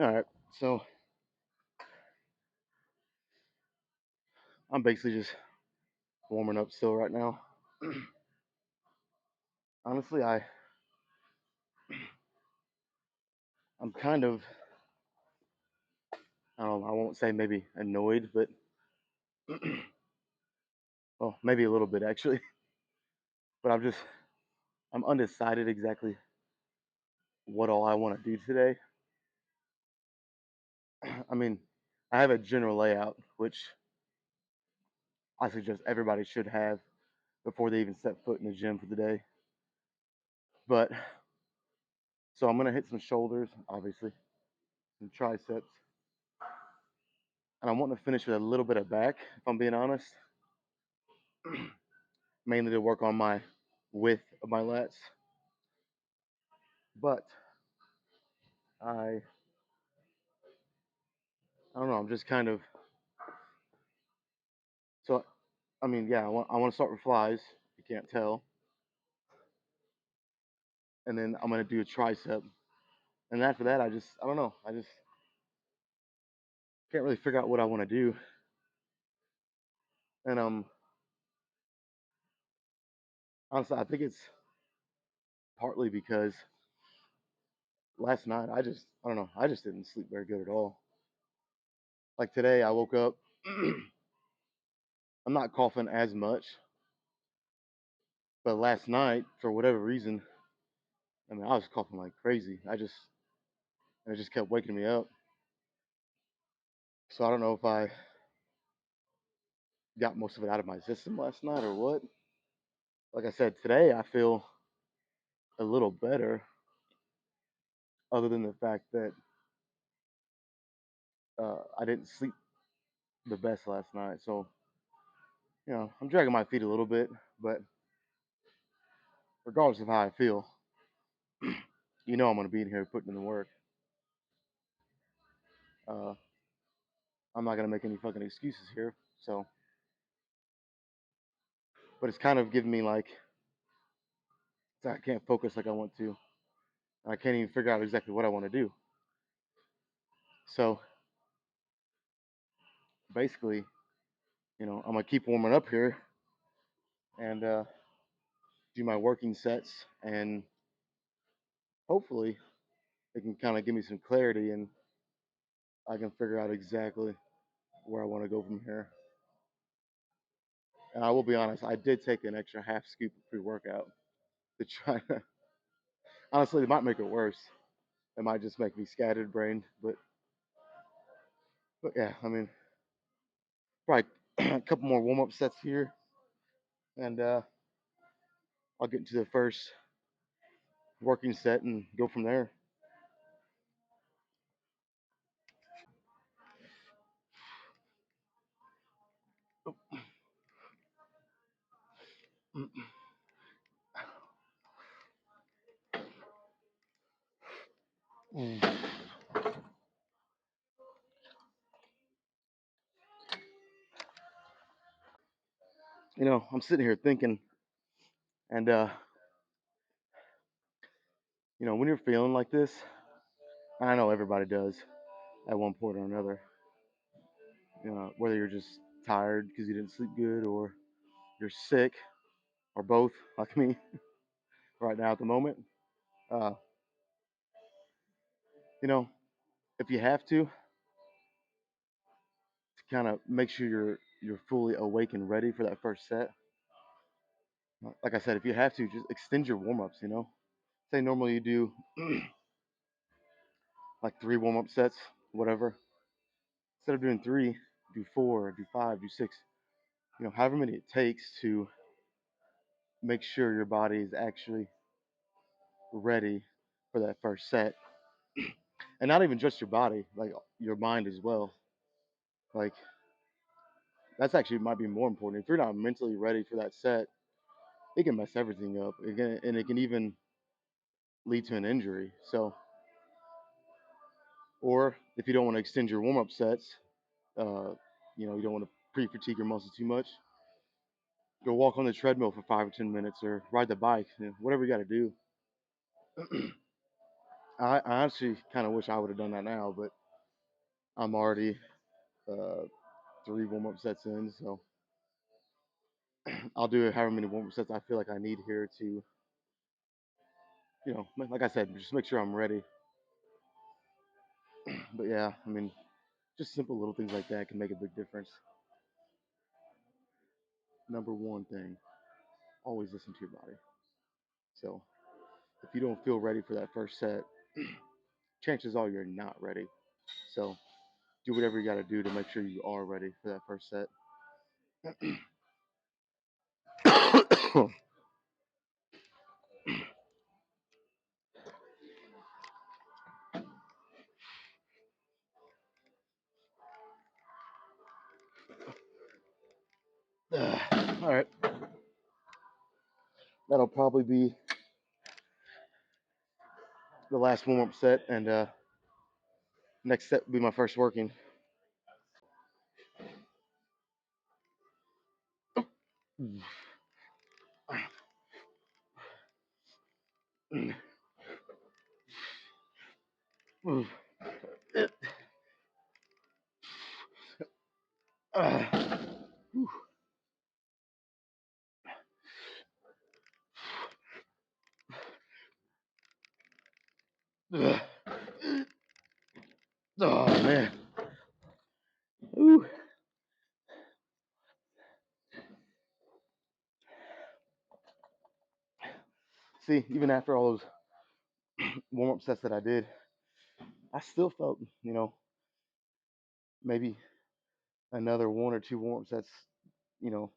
All right, so I'm basically just warming up still right now. Honestly, I'm kind of, I don't know, I won't say maybe annoyed, but well, maybe a little bit actually. But I'm undecided exactly what all I want to do today. I mean, I have a general layout which I suggest everybody should have before they even set foot in the gym for the day. But so I'm gonna hit some shoulders, obviously, some triceps, and I want to finish with a little bit of back, if I'm being honest, mainly to work on my width of my lats. But I I don't know. I'm just kind of so. I mean, yeah, I want to start with flies. You can't tell, and then I'm gonna do a tricep, and after that, I don't know. I just can't really figure out what I want to do, and honestly, I think it's partly because last night I don't know. I just didn't sleep very good at all. Like today, I woke up. I'm not coughing as much, but last night, for whatever reason, I mean, I was coughing like crazy. It just kept waking me up. So I don't know if I got most of it out of my system last night or what. Like I said, today I feel a little better, other than the fact that I didn't sleep the best last night. So, I'm dragging my feet a little bit, but regardless of how I feel, I'm going to be in here putting in the work. Uh, I'm not going to make any fucking excuses here. So, but it's kind of giving me like, I can't focus like I want to. I can't even figure out exactly what I want to do. So, basically, I'm going to keep warming up here and do my working sets, and hopefully it can kind of give me some clarity and I can figure out exactly where I want to go from here. And I will be honest, I did take an extra half scoop of pre-workout to try to. Honestly, it might make it worse. It might just make me scattered brained. But yeah, I mean, probably a couple more warm up sets here, and I'll get into the first working set and go from there. I'm sitting here thinking, and when you're feeling like this, I know everybody does at one point or another. Whether you're just tired because you didn't sleep good, or you're sick, or both, like me right now at the moment. Uh, you know, if you have to kind of make sure you're fully awake and ready for that first set. Like I said, if you have to, just extend your warm ups. Say normally you do like 3 warm up sets, whatever. Instead of doing three, do four, do five, do six. However many it takes to make sure your body is actually ready for that first set, and not even just your body, like your mind as well. Like that's actually might be more important. If you're not mentally ready for that set, it can mess everything up. And it can even lead to an injury. So, or if you don't want to extend your warm up sets, uh, you don't want to pre fatigue your muscles too much, go walk on the treadmill for 5 or 10 minutes or ride the bike, whatever you got to do. I actually kind of wish I would have done that now, but I'm already uh, 3 warm-up sets in, so I'll do however many warm-up sets I feel like I need here to, like I said, just make sure I'm ready. But yeah, I mean, just simple little things like that can make a big difference. Number one thing, always listen to your body. So if you don't feel ready for that first set, chances are you're not ready. So do whatever you got to do to make sure you are ready for that first set. All right, that'll probably be the last warm up set, and next set will be my first working. Oh man. Ooh. See, even after all those warm up sets that I did, I still felt, maybe another 1 or 2 warm up sets, you know,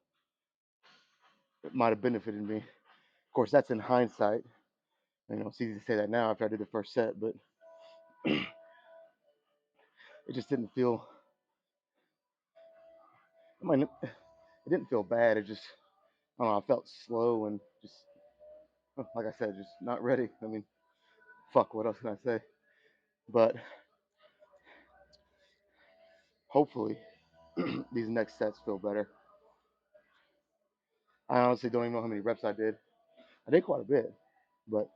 might have benefited me. Of course, that's in hindsight. It's easy to say that now after I did the first set, but it just didn't feel. I mean, it didn't feel bad. It just, I don't know. I felt slow and just, like I said, just not ready. I mean, fuck. What else can I say? But hopefully, these next sets feel better. I honestly don't even know how many reps I did. I did quite a bit, but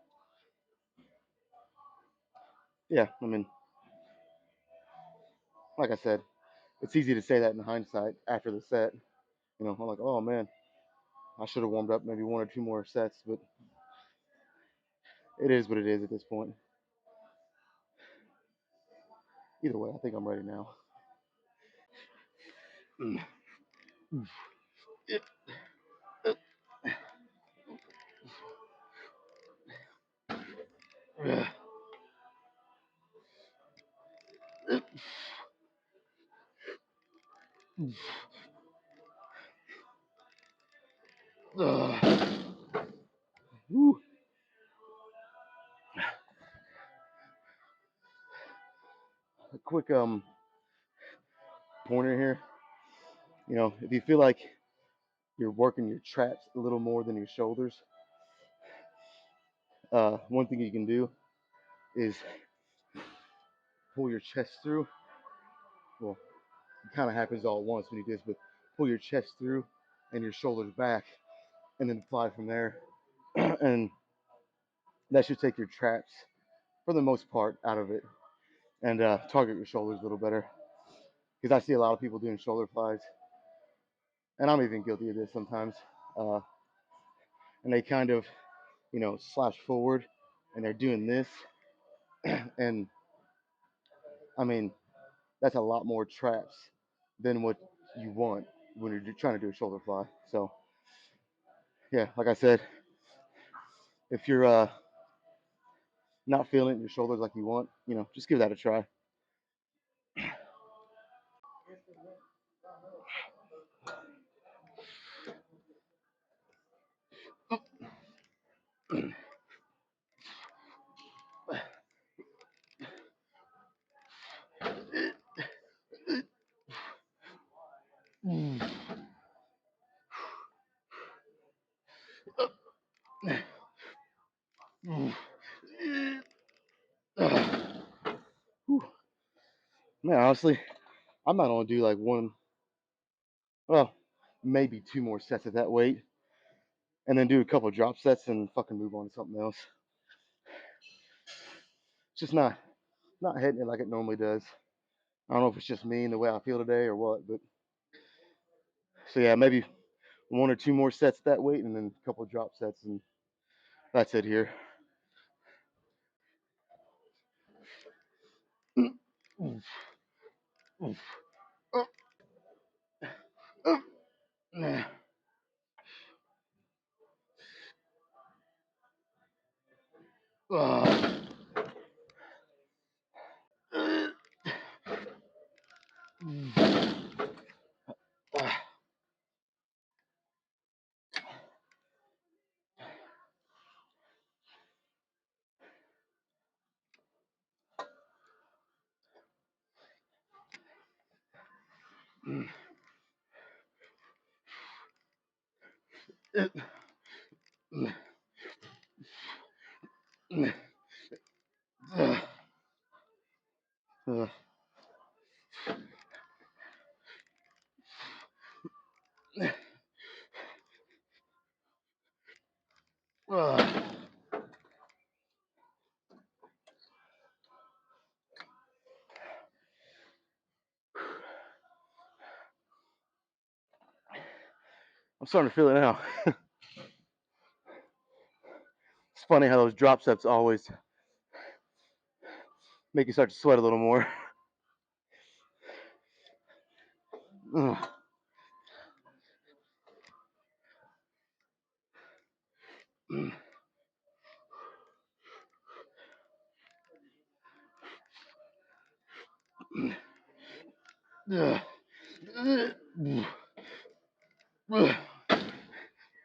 yeah. I mean, like I said, it's easy to say that in hindsight after the set. I'm like, oh man, I should have warmed up maybe 1 or 2 more sets, but it is what it is at this point. Either way, I think I'm ready now. A quick pointer here. If you feel like you're working your traps a little more than your shoulders, one thing you can do is pull your chest through. Well, it kind of happens all at once when you do this, but pull your chest through and your shoulders back, and then apply from there. And that should take your traps, for the most part, out of it and target your shoulders a little better. Because I see a lot of people doing shoulder flies, and I'm even guilty of this sometimes. Uh, and they kind of, slash forward, and they're doing this, and I mean, that's a lot more traps than what you want when you're trying to do a shoulder fly. So, yeah, like I said, if you're not feeling it in your shoulders like you want, just give that a try. Man, honestly, I might only do like one, well, maybe 2 more sets at that weight, and then do a couple drop sets and fucking move on to something else. just not hitting it like it normally does. I don't know if it's just me and the way I feel today or what, but so yeah, maybe one or two more sets that weight and then a couple of drop sets, and that's it here. I'm starting to feel it now. It's funny how those drop sets always make you start to sweat a little more.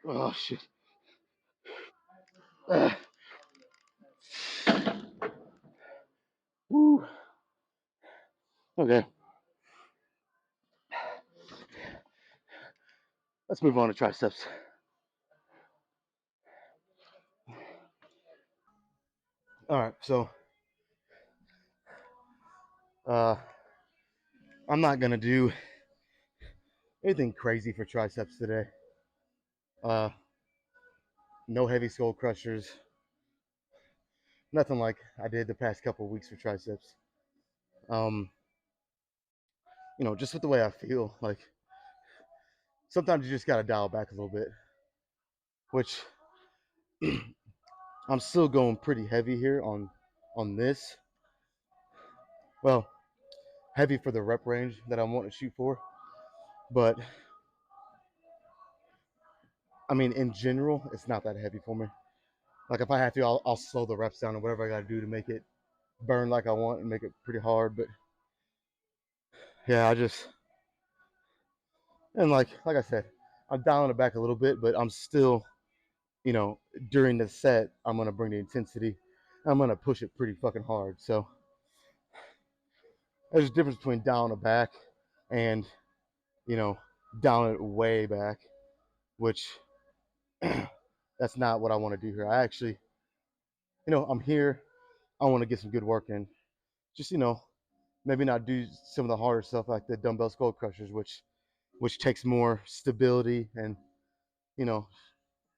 Oh shit. Woo. Okay, let's move on to triceps. All right, so uh, I'm not gonna do anything crazy for triceps today. Uh, no heavy skull crushers, nothing like I did the past couple of weeks for triceps. Um, just with the way I feel, like sometimes you just gotta dial back a little bit, which I'm still going pretty heavy here on this. Well, heavy for the rep range that I want to shoot for, but I mean in general, it's not that heavy for me. Like if I have to, I'll slow the reps down and whatever I got to do to make it burn like I want and make it pretty hard. But yeah, I just and like I said, I'm dialing it back a little bit, but I'm still, you know, during the set, I'm gonna bring the intensity. I'm gonna push it pretty fucking hard. So there's a difference between dialing it back and dialing it way back, which that's not what I want to do here. I actually, I'm here. I want to get some good work in. Just maybe not do some of the harder stuff like the dumbbell skull crushers, which takes more stability, and you know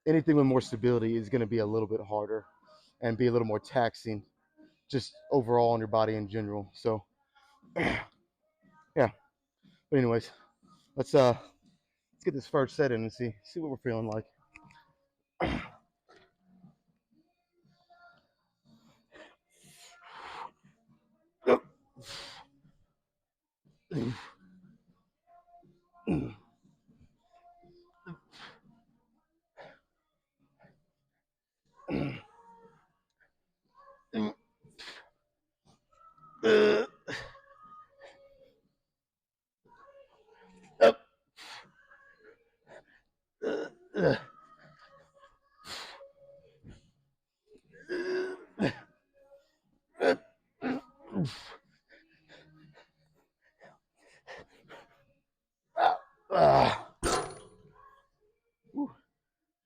anything with more stability is going to be a little bit harder and be a little more taxing just overall on your body in general. So yeah, but anyways, let's get this first set in and see what we're feeling like.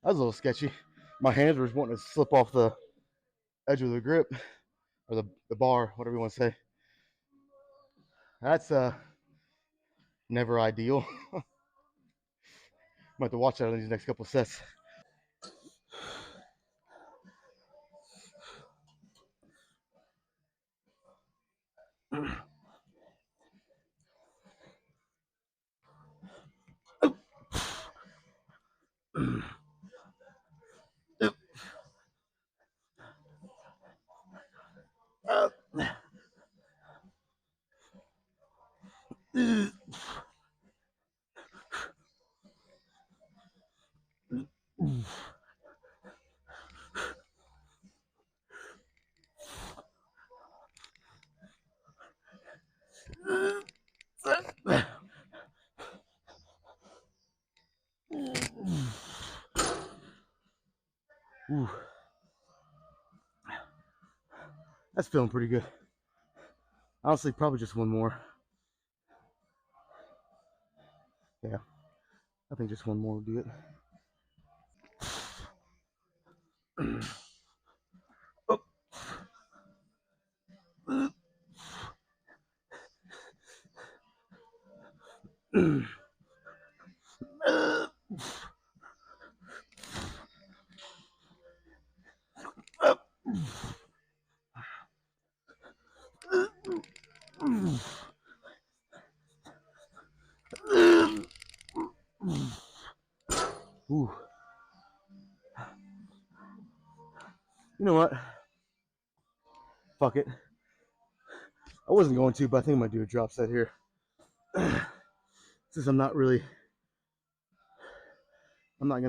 That was a little sketchy. My hands were wanting to slip off the edge of the grip or the bar, whatever you want to say. That's never ideal. I'm gonna have to watch that in these next couple of sets. Ooh, that's feeling pretty good. Honestly, probably just one more. Yeah, I think just one more will do it. Ooh. You know what? Fuck it. I wasn't going to, but I think I'm gonna do a drop set here. Since I'm not gonna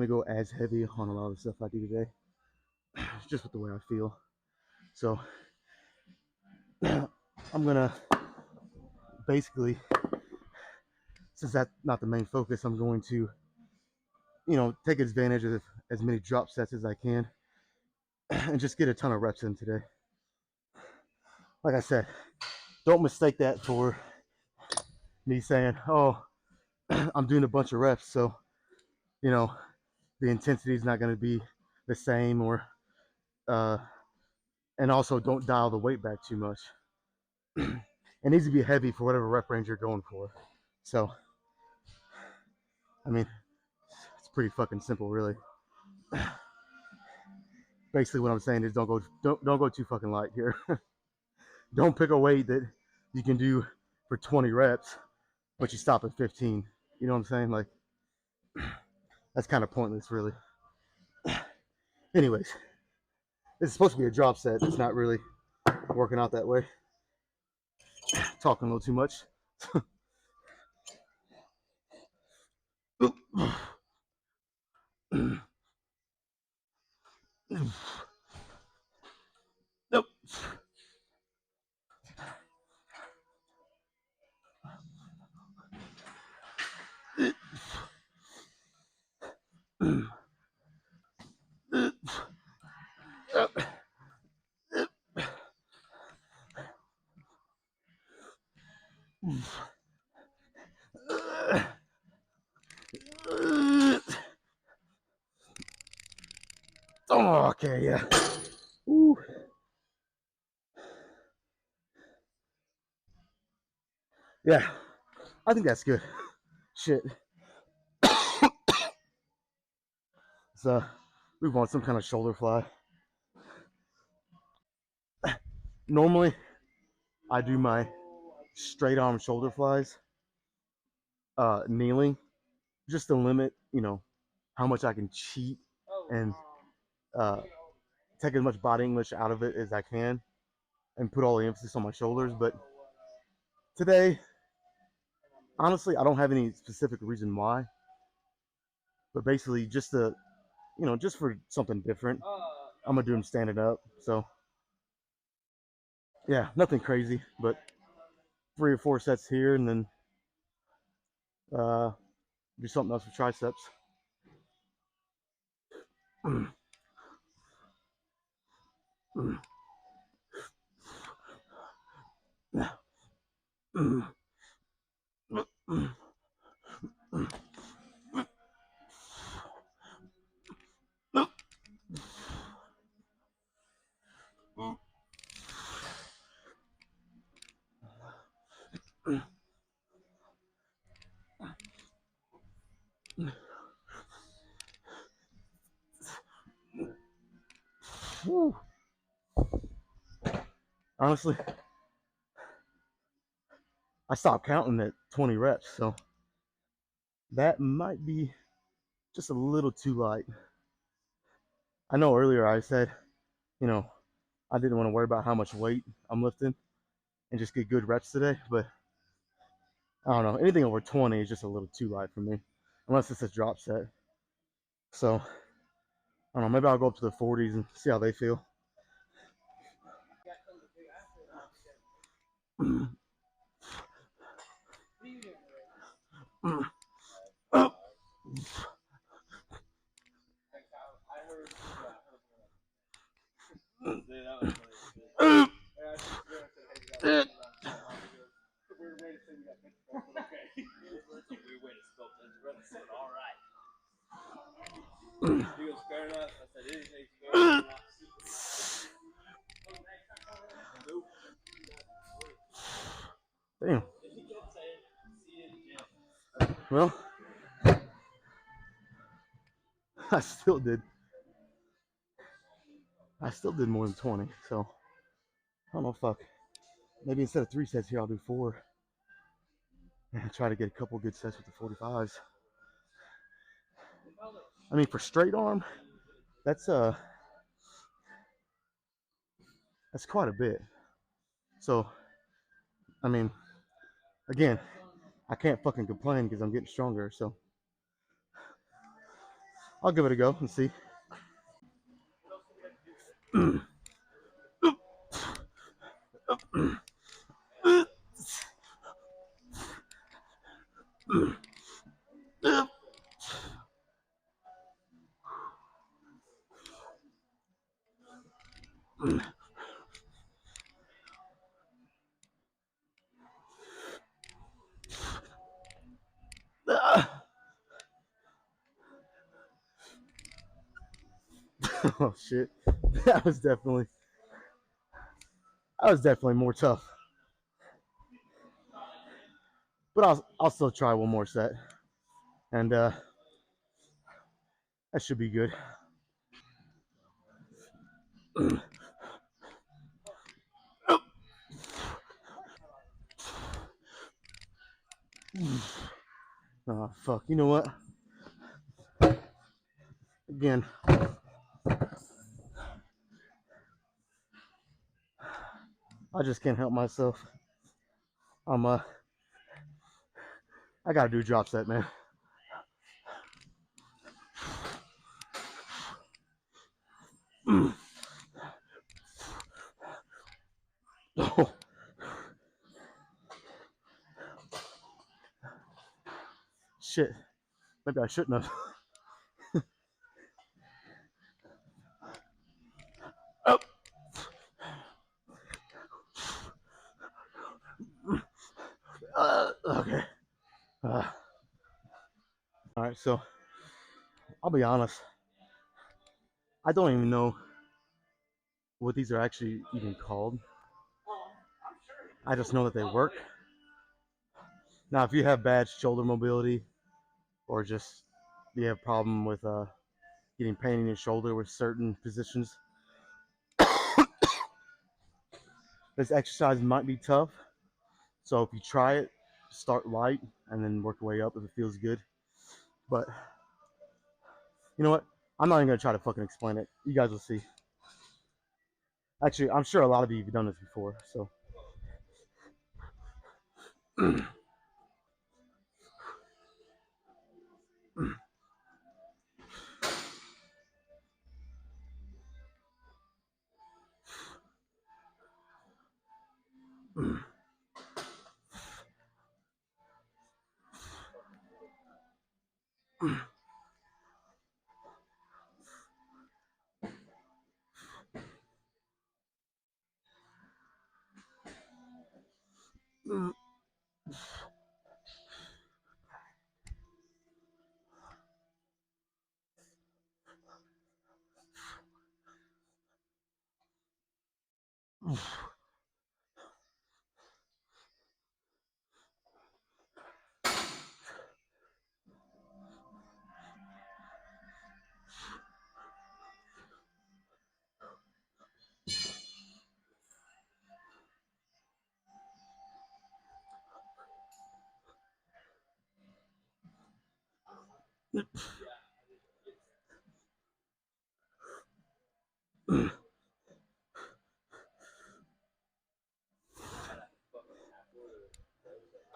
go as heavy on a lot of the stuff I do today. Just with the way I feel. So I'm gonna basically, since that's not the main focus, I'm going to, take advantage of as many drop sets as I can and just get a ton of reps in today. Like I said, don't mistake that for me saying, oh, I'm doing a bunch of reps, so, the intensity is not going to be the same, or, and also don't dial the weight back too much. It needs to be heavy for whatever rep range you're going for. So, I mean, it's pretty fucking simple, really. Basically, what I'm saying is don't go too fucking light here. Don't pick a weight that you can do for 20 reps, but you stop at 15. You know what I'm saying? Like, that's kind of pointless, really. Anyways, it's supposed to be a drop set. It's not really working out that way. Talking a little too much. Nope. Oh, okay, yeah. Ooh. Yeah, I think that's good. Shit. So, move on some kind of shoulder fly. Normally, I do my straight arm shoulder flies kneeling, just to limit, how much I can cheat and uh, take as much body English out of it as I can and put all the emphasis on my shoulders. But today, honestly, I don't have any specific reason why, but basically just for something different, I'm gonna do them standing up. So yeah, nothing crazy, but 3 or 4 sets here, and then uh, do something else for triceps. Woo. Honestly, I stopped counting at 20 reps, so that might be just a little too light. I know earlier I said, you know, I didn't want to worry about how much weight I'm lifting and just get good reps today, but I don't know. Anything over 20 is just a little too light for me, unless it's a drop set. So I don't know. Maybe I'll go up to the 40s and see how they feel. Damn. Well, I still did. I still did more than 20. So I don't know. Fuck. Maybe instead of 3 sets here, I'll do 4 and try to get a couple good sets with the 45s. I mean, for straight arm, that's that's quite a bit. So I mean, again, I can't fucking complain because I'm getting stronger. So I'll give it a go and see. Oh shit, that was definitely more tough. But I'll still try one more set, and that should be good. Oh fuck, you know what? Again, I just can't help myself. I'm I gotta do a drop set, man. Oh shit, maybe I shouldn't have. Oh, okay. All right, so I'll be honest. I don't even know what these are actually even called. I just know that they work. Now, if you have bad shoulder mobility or just you have a problem with getting pain in your shoulder with certain positions, this exercise might be tough. So if you try it, start light and then work your way up if it feels good. But you know what? I'm not even gonna try to fucking explain it. You guys will see. Actually, I'm sure a lot of you have done this before. So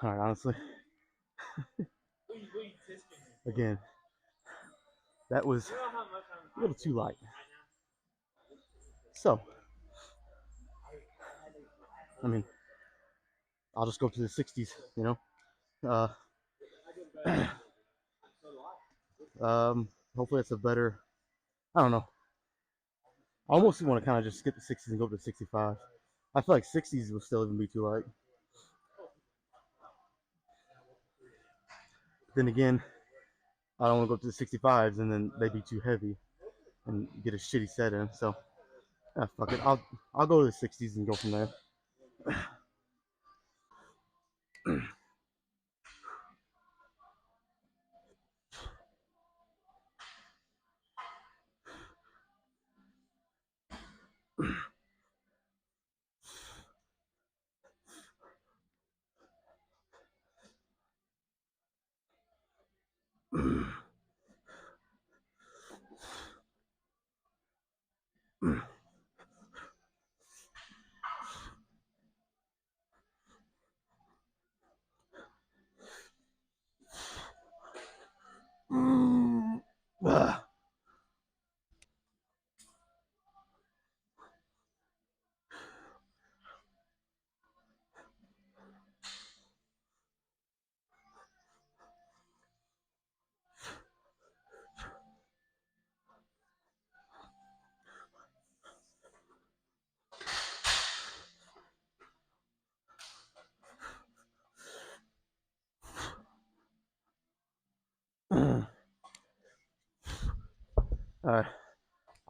All right, honestly, again, that was a little too light. So, I mean, I'll just go to the 60s, you know. Uh, hopefully that's a better. I don't know. I almost want to kind of just skip the 60s and go to the 65. I feel like 60s will still even be too light. Then again, I don't want to go up to the 65s and then they'd be too heavy and get a shitty set in. So, yeah, fuck it. I'll go to the 60s and go from there.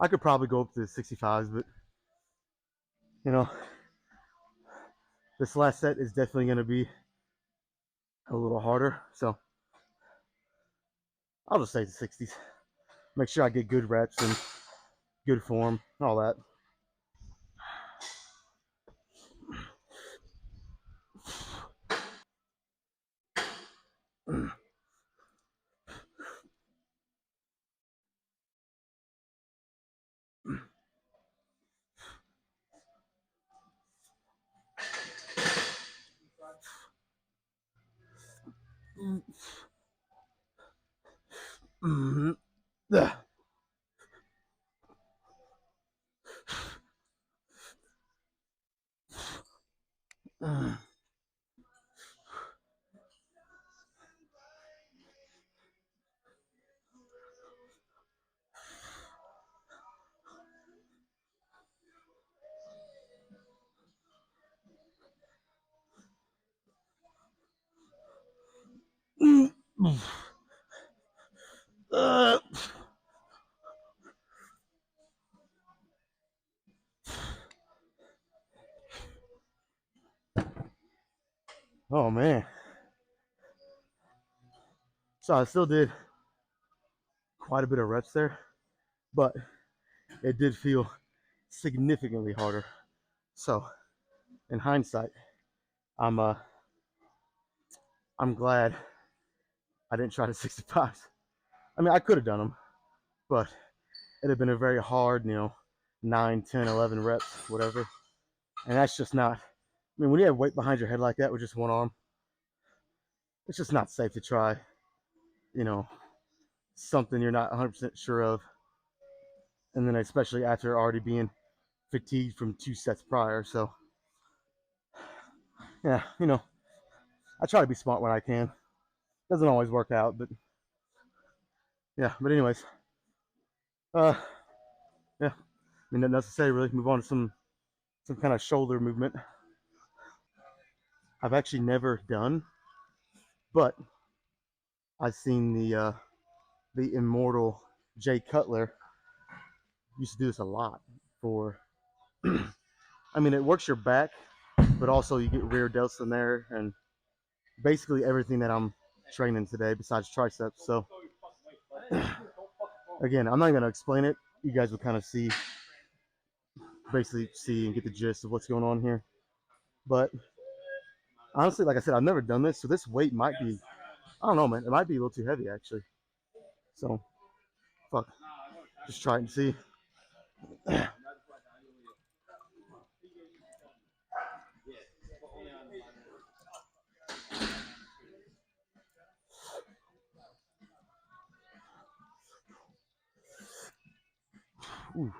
I could probably go up to the 65s, but you know, this last set is definitely going to be a little harder. So I'll just say the 60s. Make sure I get good reps and good form, all that. Oh man. So I still did quite a bit of reps there, but it did feel significantly harder. So in hindsight, I'm uh I'm glad I didn't try the 65s. I mean, I could have done them, but it'd have been a very hard, 9, 10, 11 reps, whatever. And that's just not, I mean, when you have weight behind your head like that with just one arm, it's just not safe to try, you know, something you're not 100% sure of. And then especially after already being fatigued from 2 sets prior. So, yeah, I try to be smart when I can. Doesn't always work out, but yeah. But anyways, uh, yeah. I mean, nothing else to say really. Move on to some kind of shoulder movement. I've actually never done, but I've seen the immortal Jay Cutler used to do this a lot for. I mean, it works your back, but also you get rear delts in there, and basically everything that I'm training today besides triceps. So again, I'm not going to explain it. You guys will kind of basically see and get the gist of what's going on here. But honestly, like I said, I've never done this, so this weight might be, I don't know, man. It might be a little too heavy actually. So fuck, just try it and see. Ooh.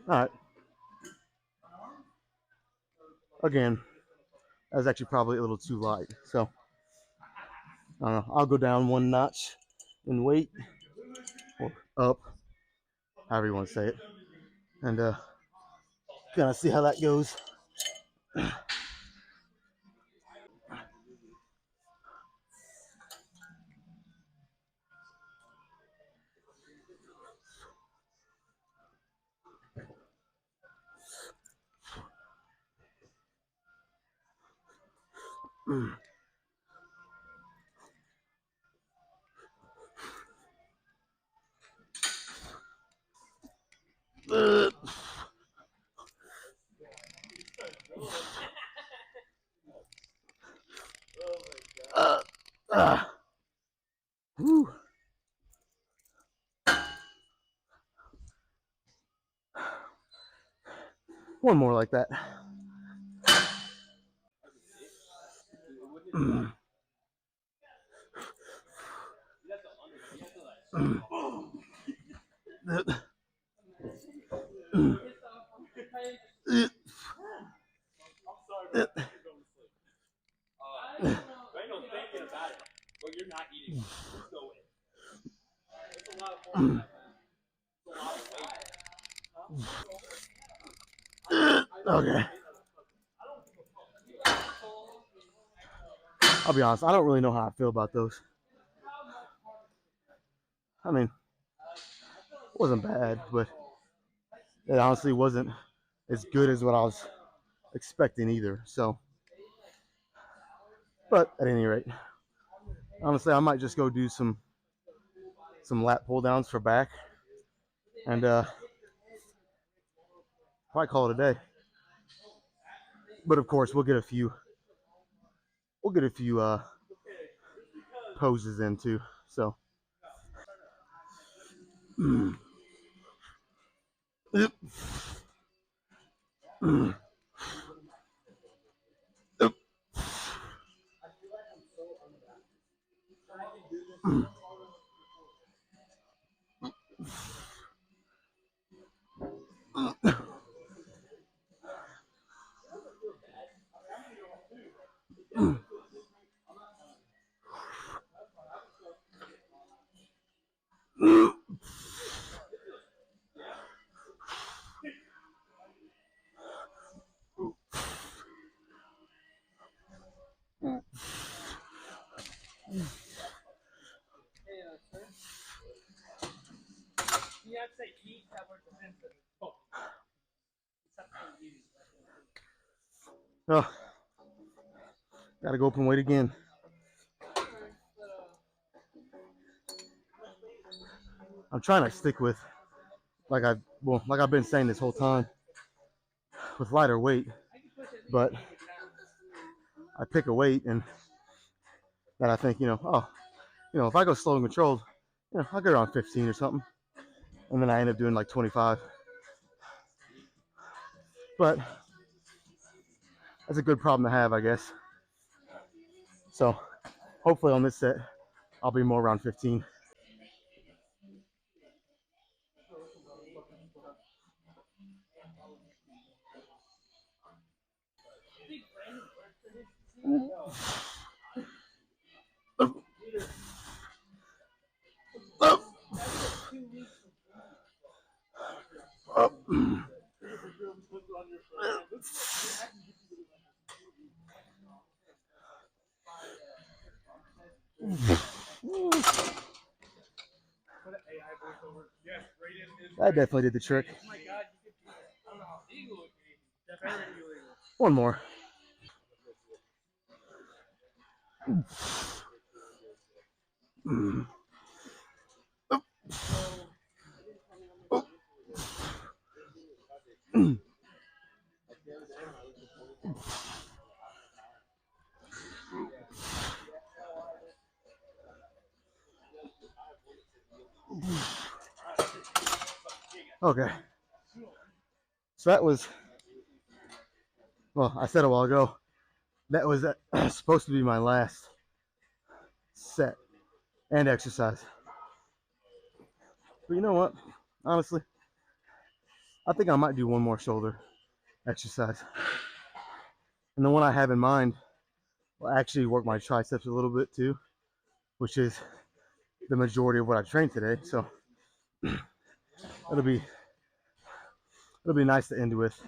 All right. Again, that was actually probably a little too light. So I'll go down one notch in weight or up, however you want to say it, and kind of see how that goes. One more like that. Okay. I'll be honest, I don't really know how I feel about those. I mean, it wasn't bad, but it honestly wasn't as good as what I was expecting either. So, but at any rate, honestly, I might just go do some lat pull downs for back, and probably call it a day. But of course, we'll get a few poses in too. So, oh, gotta go open weight again. I'm trying to stick with like I've been saying this whole time with lighter weight, but I pick a weight and that I think if I go slow and controlled, I'll get around 15 or something, and then I end up doing like 25. But that's a good problem to have, I guess. So hopefully on this set, I'll be more around 15. That definitely did the trick. One more. Okay. So that was, well, I said a while ago, that was supposed to be my last set and exercise. But you know what? Honestly, I think I might do one more shoulder exercise. And the one I have in mind will actually work my triceps a little bit too, which is the majority of what I trained today. So it'll be it'll be nice to end with.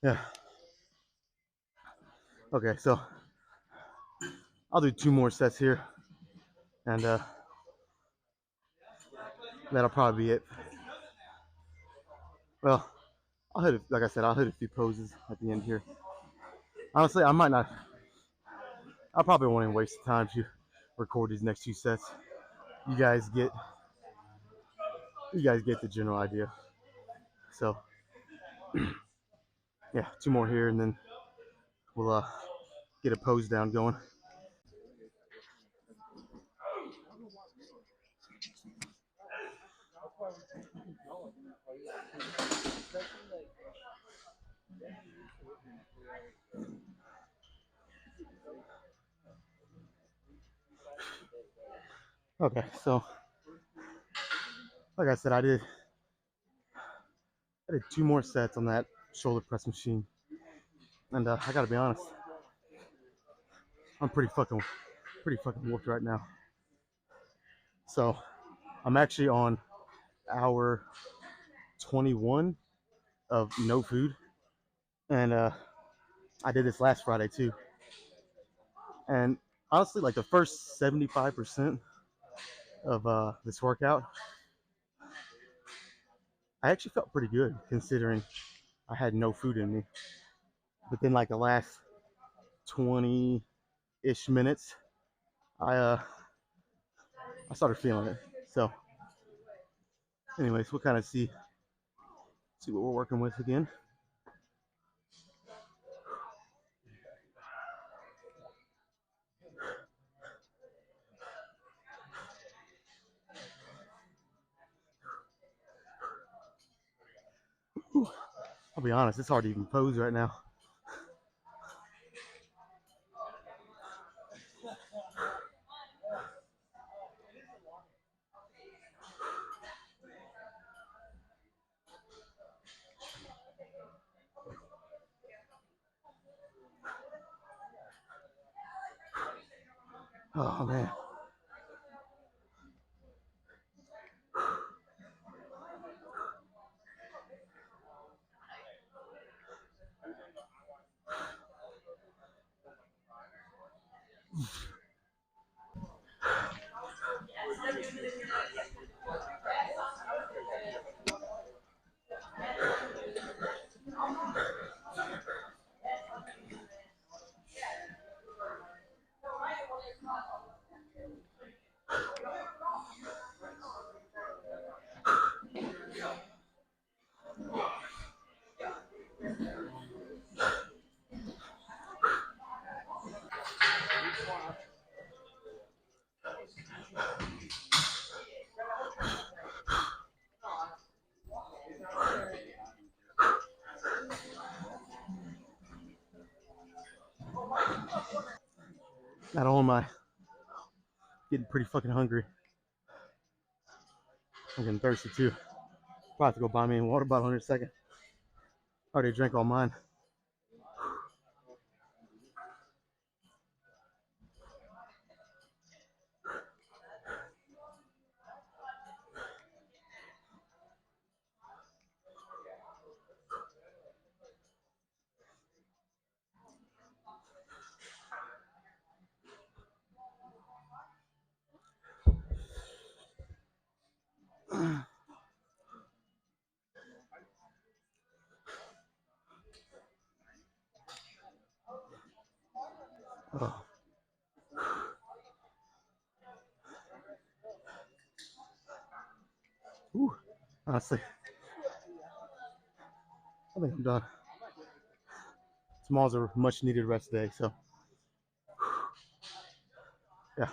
Yeah. Okay, so I'll do two more sets here, and that'll probably be it. Well, I'll hit it, like I said, I'll hit a few poses at the end here. Honestly, I might not. I probably won't even waste the time to record these next two sets. You guys get the general idea. So yeah, two more here, and then we'll get a pose down going. Okay, so like I said, I did two more sets on that shoulder press machine, and I gotta be honest, I'm pretty fucking whooped right now. So I'm actually on hour 21 of no food, and I did this last Friday too. And honestly, like the first 75% of this workout, I actually felt pretty good considering I had no food in me. But then, like the last 20-ish minutes, I uh, I started feeling it. So, anyways, we'll kind of see what we're working with again. I'll be honest, it's hard to even pose right now. Oh man. Not only am I getting pretty fucking hungry, I'm getting thirsty too. Probably have to go buy me a water bottle in a second. I already drank all mine. Oh. Ooh. Honestly, I think I'm done. Tomorrow's a much needed rest day, so yeah.